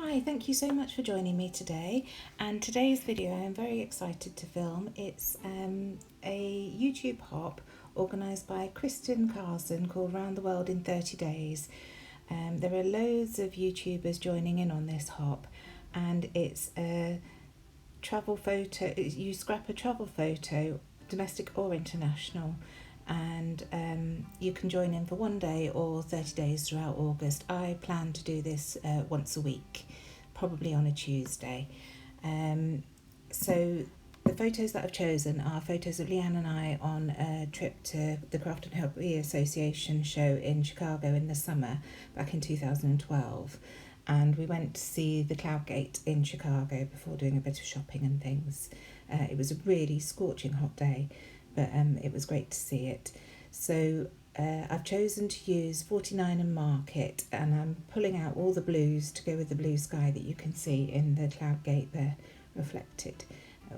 Hi, thank you so much for joining me today. And today's video I'm very excited to film. It's a YouTube hop organised by Kristen Carson called Round the World in 30 Days. There are loads of YouTubers joining in on this hop, and it's a travel photo. You scrap a travel photo, domestic or international, and you can join in for one day or 30 days throughout August. I plan to do this once a week, probably on a Tuesday. So the photos that I've chosen are photos of Leanne and I on a trip to the Craft and Hobby Association show in Chicago in the summer back in 2012. And we went to see the Cloud Gate in Chicago before doing a bit of shopping and things. It was a really scorching hot day, but it was great to see it. So I've chosen to use 49 and Market, and I'm pulling out all the blues to go with the blue sky that you can see in the Cloud Gate there reflected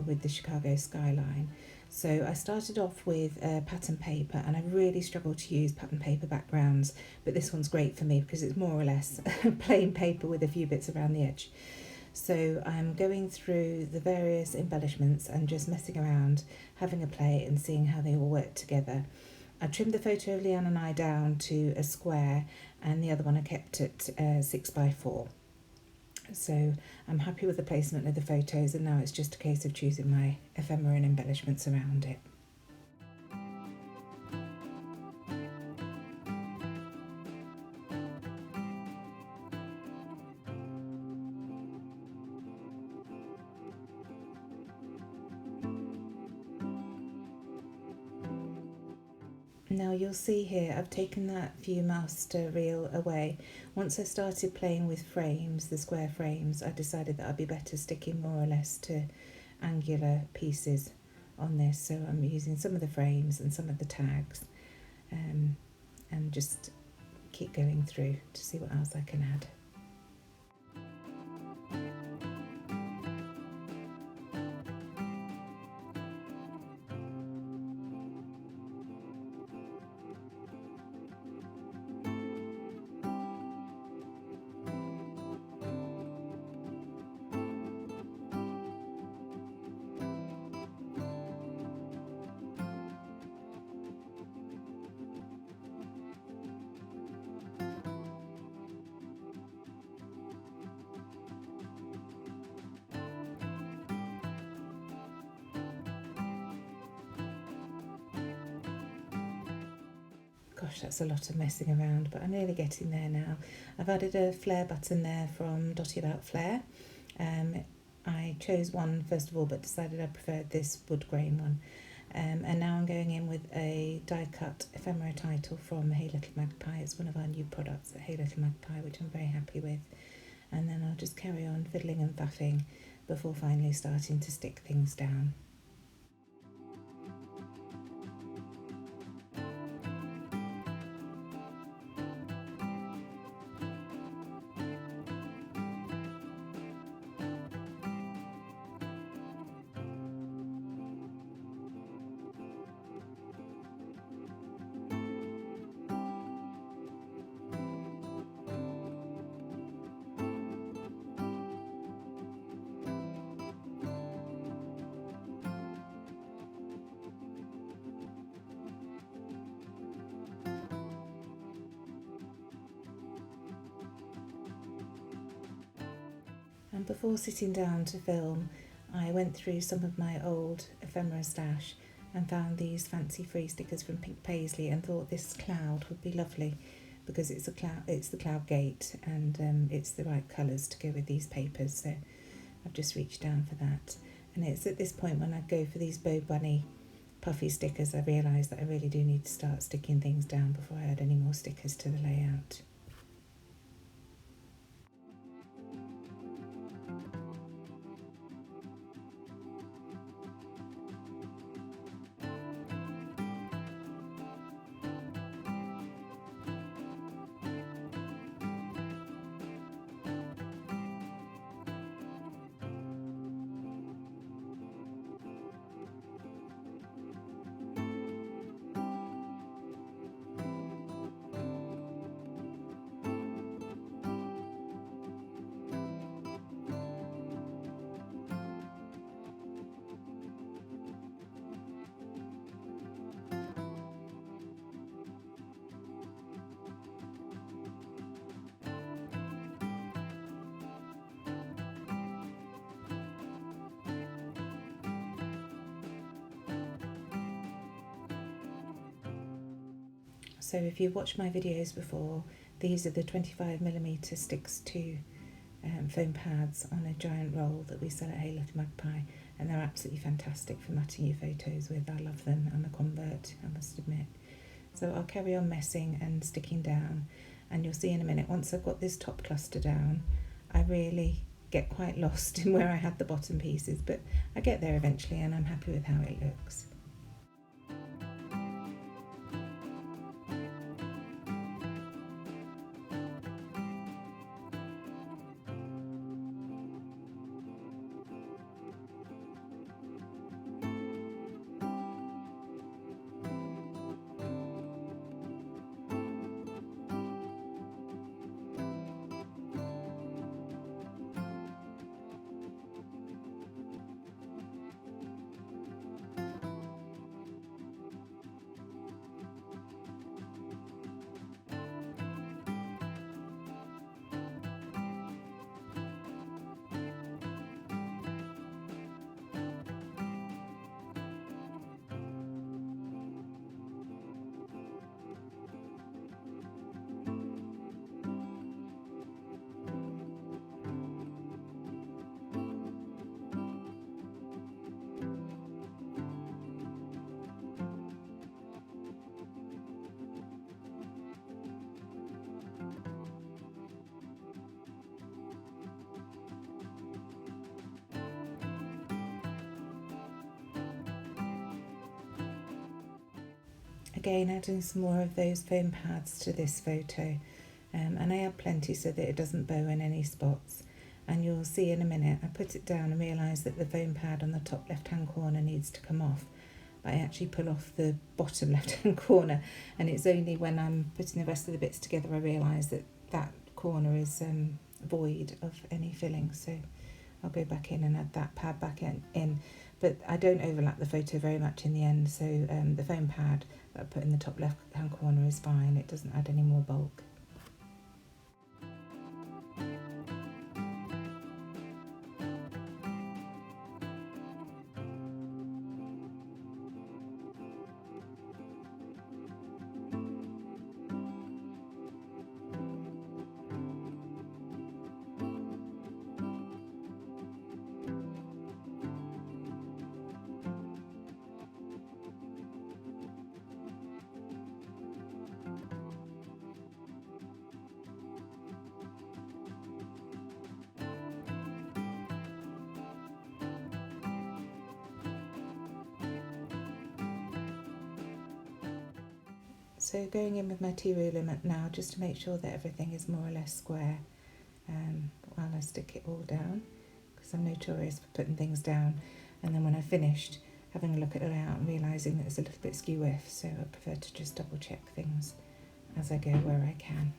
with the Chicago skyline. So I started off with pattern paper, and I really struggled to use pattern paper backgrounds, but this one's great for me because it's more or less plain paper with a few bits around the edge. So I'm going through the various embellishments and just messing around, having a play and seeing how they all work together. I trimmed the photo of Leanne and I down to a square, and the other one I kept at 6x4. So I'm happy with the placement of the photos, and now it's just a case of choosing my ephemera and embellishments around it. Now you'll see here I've taken that Viewmaster reel away. Once I started playing with frames, the square frames, I decided that I'd be better sticking more or less to angular pieces on this. So I'm using some of the frames and some of the tags, and just keep going through to see what else I can add. Gosh, that's a lot of messing around, but I'm nearly getting there now. I've added a flare button there from Dotty About Flare. I chose one first of all, but decided I preferred this wood grain one. And now I'm going in with a die cut ephemera title from Hey Little Magpie. It's one of our new products at Hey Little Magpie, which I'm very happy with. And then I'll just carry on fiddling and faffing before finally starting to stick things down. And before sitting down to film, I went through some of my old ephemera stash and found these fancy free stickers from Pink Paisley, and thought this cloud would be lovely because it's the Cloud Gate, and it's the right colours to go with these papers. So I've just reached down for that. And it's at this point when I go for these Bow Bunny puffy stickers, I realise that I really do need to start sticking things down before I add any more stickers to the layout. So if you've watched my videos before, these are the 25mm sticks to foam pads on a giant roll that we sell at Hey Little Magpie, and they're absolutely fantastic for matting your photos with. I love them. I'm a convert, I must admit. So I'll carry on messing and sticking down, and you'll see in a minute, once I've got this top cluster down, I really get quite lost in where I had the bottom pieces, but I get there eventually and I'm happy with how it looks. Again, adding some more of those foam pads to this photo, and I add plenty so that it doesn't bow in any spots. And you'll see in a minute, I put it down and realise that the foam pad on the top left hand corner needs to come off, but I actually pull off the bottom left hand corner, and it's only when I'm putting the rest of the bits together I realise that that corner is void of any filling. So I'll go back in and add that pad back in. But I don't overlap the photo very much in the end, so the foam pad that I put in the top left hand corner is fine. It doesn't add any more bulk. So going in with my tea ruler now, just to make sure that everything is more or less square while I stick it all down, because I'm notorious for putting things down and then when I've finished having a look at the layout and realising that it's a little bit skew-whiff, so I prefer to just double check things as I go where I can.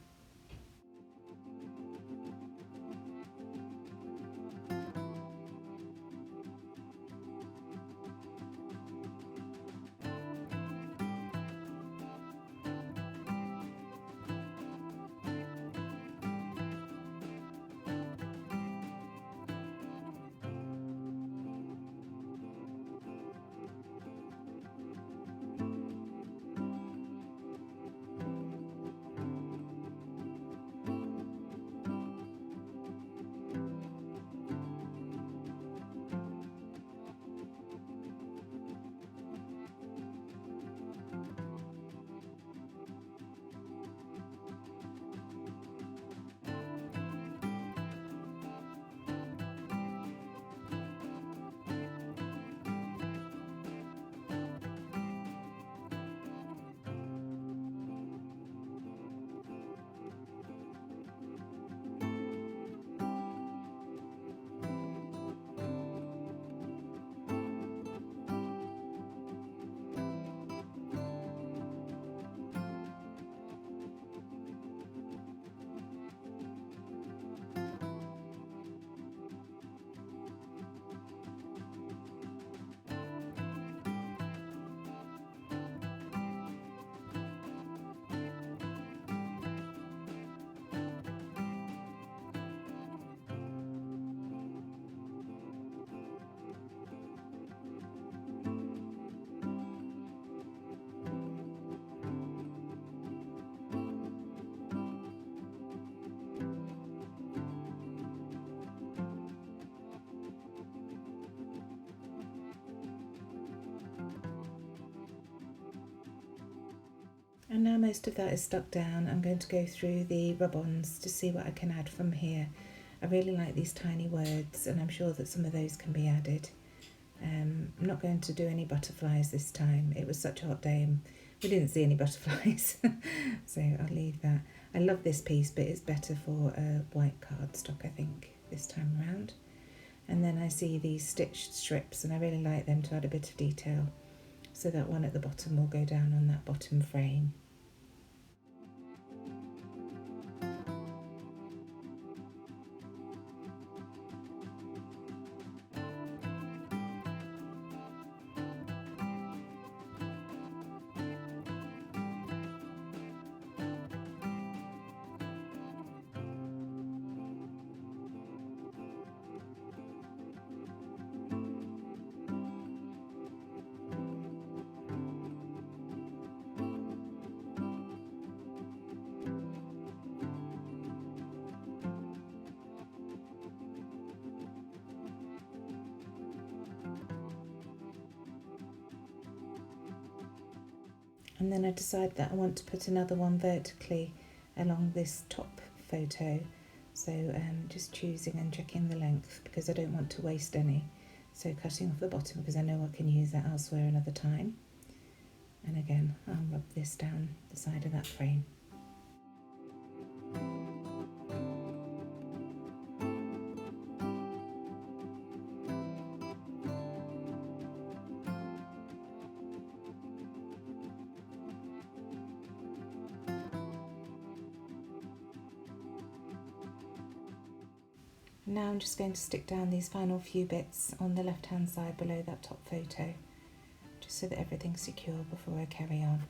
And now most of that is stuck down, I'm going to go through the rub-ons to see what I can add from here. I really like these tiny words, and I'm sure that some of those can be added. I'm not going to do any butterflies this time. It was such a hot day and we didn't see any butterflies, so I'll leave that. I love this piece, but it's better for white cardstock, I think, this time around. And then I see these stitched strips, and I really like them to add a bit of detail. So that one at the bottom will go down on that bottom frame. And then I decide that I want to put another one vertically along this top photo. So just choosing and checking the length, because I don't want to waste any. So cutting off the bottom because I know I can use that elsewhere another time. And again, I'll rub this down the side of that frame. Now I'm just going to stick down these final few bits on the left hand side below that top photo, just so that everything's secure before I carry on.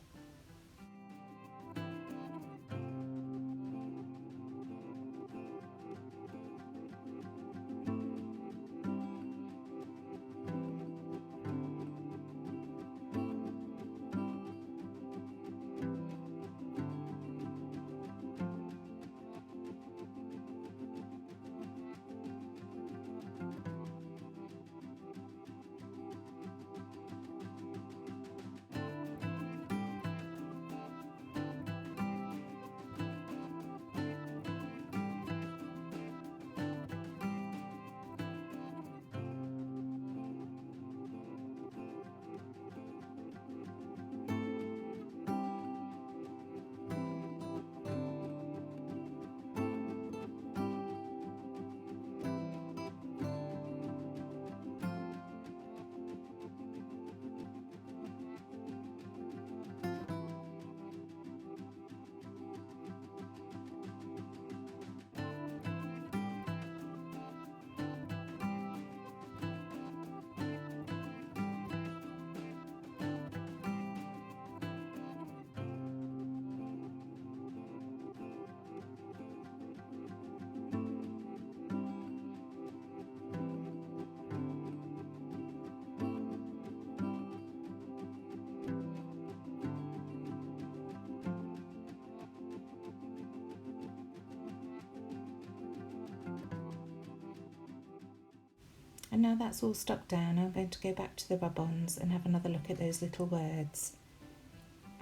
And now that's all stuck down, I'm going to go back to the rub-ons and have another look at those little words.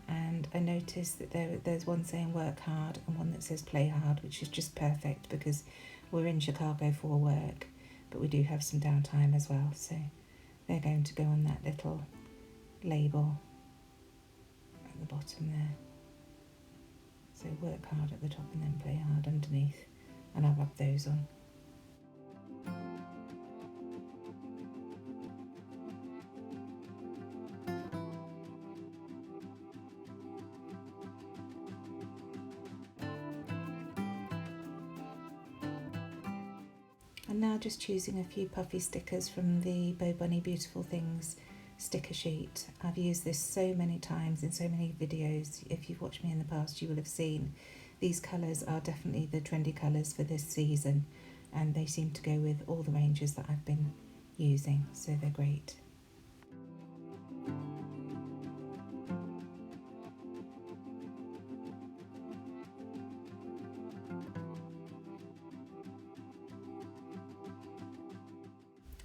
And I noticed that there's one saying work hard and one that says play hard, which is just perfect because we're in Chicago for work, but we do have some downtime as well. So they're going to go on that little label at the bottom there. So work hard at the top and then play hard underneath. And I'll rub those on. And now just choosing a few puffy stickers from the Bo Bunny Beautiful Things sticker sheet. I've used this so many times in so many videos. If you've watched me in the past, you will have seen these colours are definitely the trendy colours for this season, and they seem to go with all the ranges that I've been using, so they're great.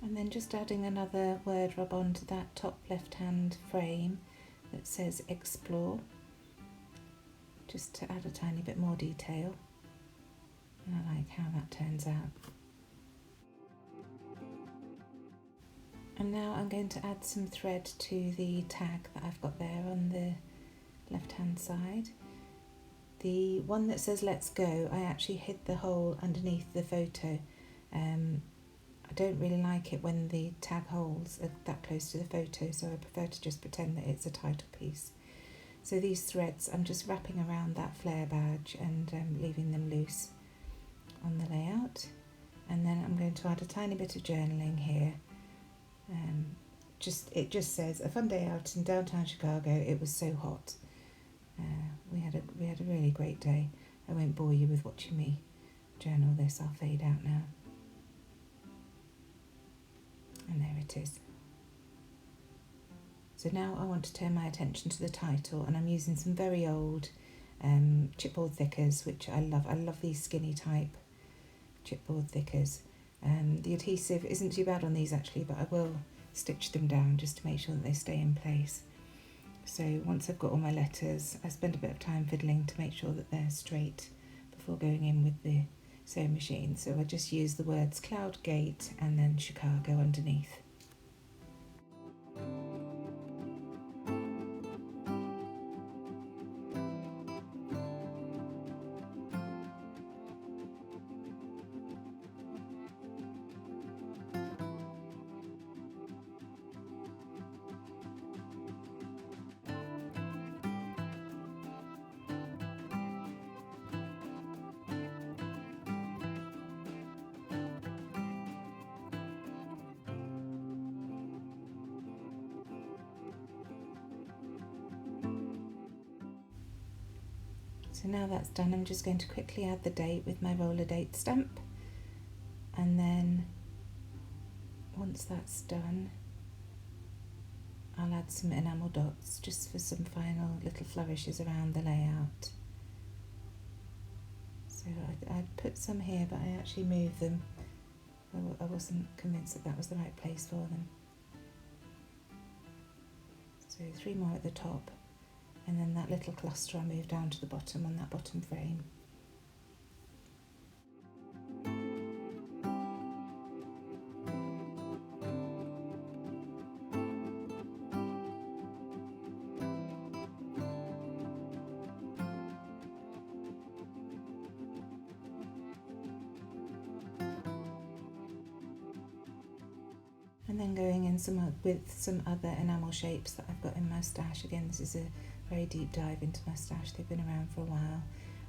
And then just adding another word rub onto that top left hand frame that says explore. just to add a tiny bit more detail. And I like how that turns out. And now I'm going to add some thread to the tag that I've got there on the left hand side. The one that says let's go, I actually hid the hole underneath the photo. I don't really like it when the tag holes are that close to the photo, so I prefer to just pretend that it's a title piece. So these threads, I'm just wrapping around that flare badge and leaving them loose on the layout. And then I'm going to add a tiny bit of journaling here. It just says, a fun day out in downtown Chicago. It was so hot. We had a really great day. I won't bore you with watching me journal this. I'll fade out now. And there it is. So now I want to turn my attention to the title, and I'm using some very old chipboard thickers, which I love. I love these skinny type chipboard thickers. The adhesive isn't too bad on these actually, but I will stitch them down just to make sure that they stay in place. So once I've got all my letters, I spend a bit of time fiddling to make sure that they're straight before going in with the sewing machine. So I just use the words Cloud Gate and then Chicago underneath. So now that's done, I'm just going to quickly add the date with my roller date stamp, and then once that's done I'll add some enamel dots just for some final little flourishes around the layout. So I put some here, but I actually moved them. I wasn't convinced that that was the right place for them. So 3 more at the top. And then that little cluster I move down to the bottom on that bottom frame. And then going in with some other enamel shapes that I've got in my stash. Again, this is a very deep dive into my stash. They've been around for a while.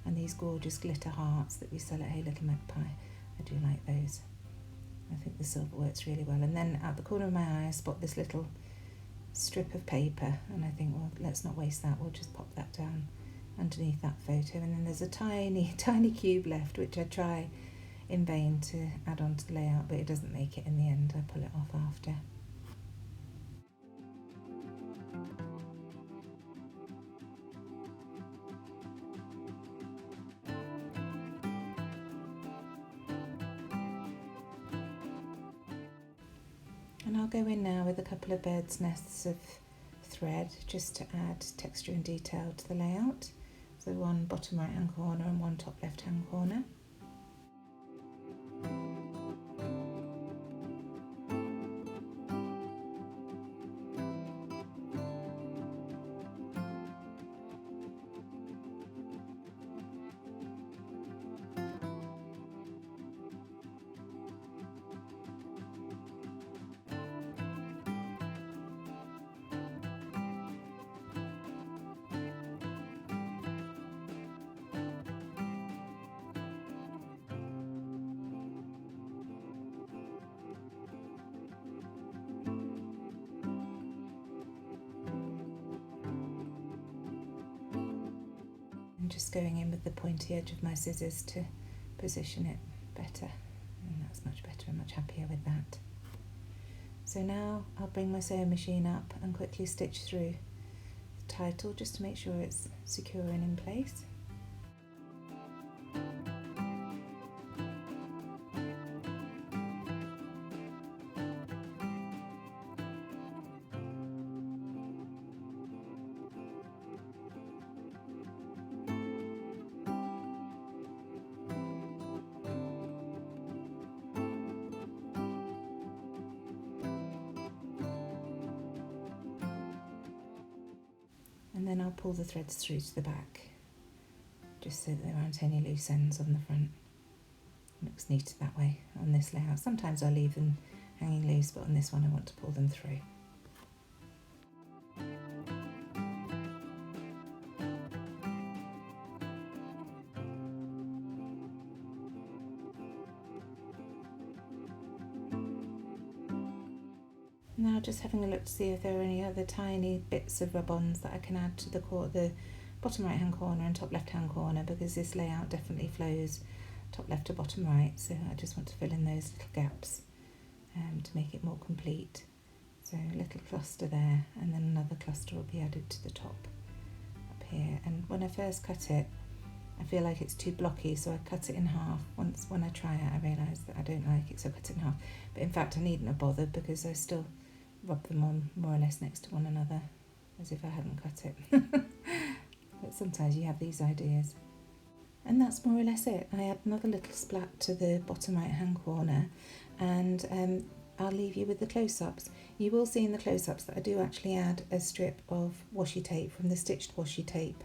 And these gorgeous glitter hearts that we sell at Hey Little Magpie, I do like those. I think the silver works really well. And then at the corner of my eye I spot this little strip of paper, and I think, well, let's not waste that, we'll just pop that down underneath that photo. And then there's a tiny cube left, which I try in vain to add onto the layout, but it doesn't make it in the end. I pull it off after. And I'll go in now with a couple of bird's nests of thread just to add texture and detail to the layout. So one bottom right hand corner and one top left hand corner. Just going in with the pointy edge of my scissors to position it better, and that's much better. I'm much happier with that. So now I'll bring my sewing machine up and quickly stitch through the title just to make sure it's secure and in place. then I'll pull the threads through to the back, just so that there aren't any loose ends on the front. Looks neater that way on this layout. Sometimes I leave them hanging loose, but on this one I want to pull them through. Now just having a look to see if there are any other tiny bits of rub-ons that I can add to the bottom right hand corner and top left hand corner, because this layout definitely flows top left to bottom right, so I just want to fill in those little gaps to make it more complete. So a little cluster there, and then another cluster will be added to the top up here. And when I first cut it, I feel like it's too blocky, so I cut it in half. When I try it, I realise that I don't like it, so I cut it in half. But in fact I needn't have bothered, because I still rub them on more or less next to one another as if I hadn't cut it. But sometimes you have these ideas. And that's more or less it. I add another little splat to the bottom right hand corner, and I'll leave you with the close-ups. You will see in the close-ups that I do actually add a strip of washi tape from the stitched washi tape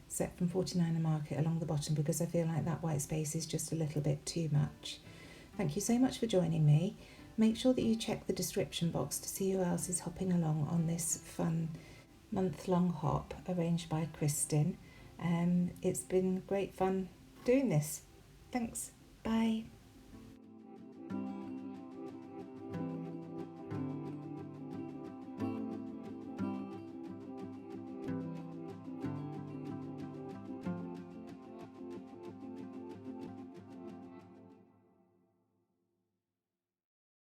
set from 49 Market along the bottom, because I feel like that white space is just a little bit too much. Thank you so much for joining me. Make sure that you check the description box to see who else is hopping along on this fun month-long hop arranged by Kristin. It's been great fun doing this. Thanks. Bye.